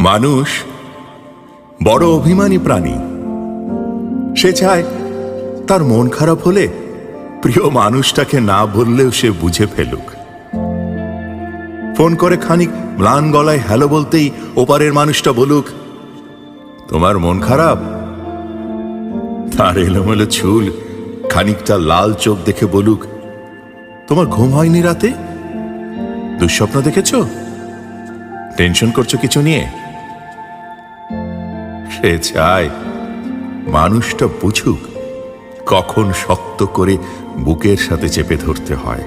মানুষ বড় অভিমানী প্রাণী। সে চায় তার মন খারাপ হলে প্রিয় মানুষটাকে না বললেও সে বুঝে ফেলুক। ফোন করে খানিক ম্লান গলায় হ্যালো বলতেই ওপারের মানুষটা বলুক, তোমার মন খারাপ? তার এলোমেলো চুল, খানিকটা লাল চোখ দেখে বলুক, তোমার ঘুম হয়নি রাতে? দুঃস্বপ্ন দেখেছ? টেনশন করছো কিছু নিয়ে? সে চায় মানুষটা বুঝুক কখন শক্ত করে বুকের সাথে চেপে ধরতে হয়,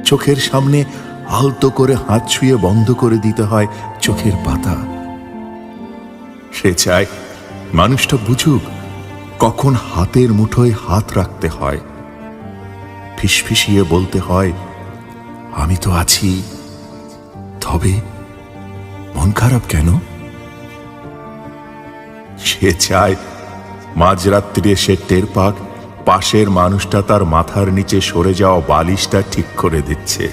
চোখের সামনে আলতো করে হাত ছুঁয়ে বন্ধ করে দিতে হয় চোখের পাতা। সে চায় মানুষটা বুঝুক কখন হাতের মুঠোয় হাত রাখতে হয়, ফিসফিসিয়ে বলতে হয়, আমি তো আছি, তবে মন খারাপ কেন? সে চায় মাঝরাত্রি সে টের পাক পাশের মানুষটা তার মাথার নিচে সরে যাওয়া বালিশটা ঠিক করে দিচ্ছে।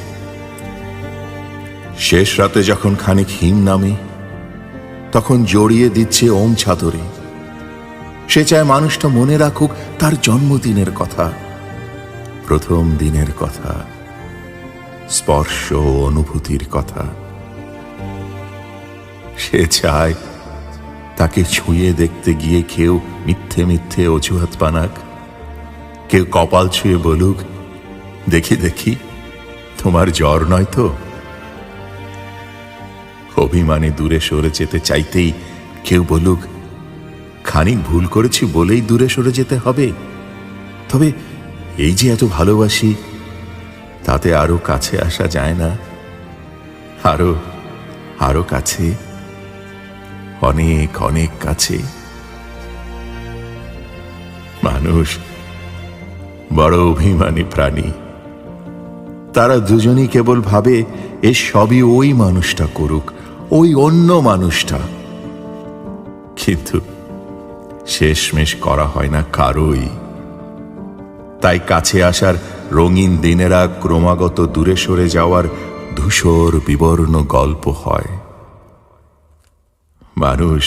শেষ রাতে যখন খানিক হিম নামে তখন জড়িয়ে দিচ্ছে ওম ছাদরে। সে চায় মানুষটা মনে রাখুক তার জন্মদিনের কথা, প্রথম দিনের কথা, স্পর্শ ও অনুভূতির কথা। সে চায় তাকে ছুঁয়ে দেখতে গিয়ে কেউ মিথ্যে মিথ্যে অজুহাত বানাক, কেউ কপাল ছুঁয়ে বলুক, দেখি দেখি তোমার জ্বর নয় তো। অভিমানে দূরে সরে যেতে চাইতেই কেউ বলুক, খানিক ভুল করেছি বলেই দূরে সরে যেতে হবে, তবে এই যে এত ভালোবাসি তাতে আরো কাছে আসা যায় না? আরো আরো কাছে, অনেক অনেক কাছে। মানুষ বড় অভিমানী প্রাণী। তারা দুজনই কেবল ভাবে এ সবই ওই মানুষটা করুক, ওই অন্য মানুষটা, কিন্তু শেষমেশ করা হয় না কারোই। তাই কাছে আসার রঙিন দিনেরা ক্রমাগত দূরে সরে যাওয়ার ধূসর বিবর্ণ গল্প হয়। মানুষ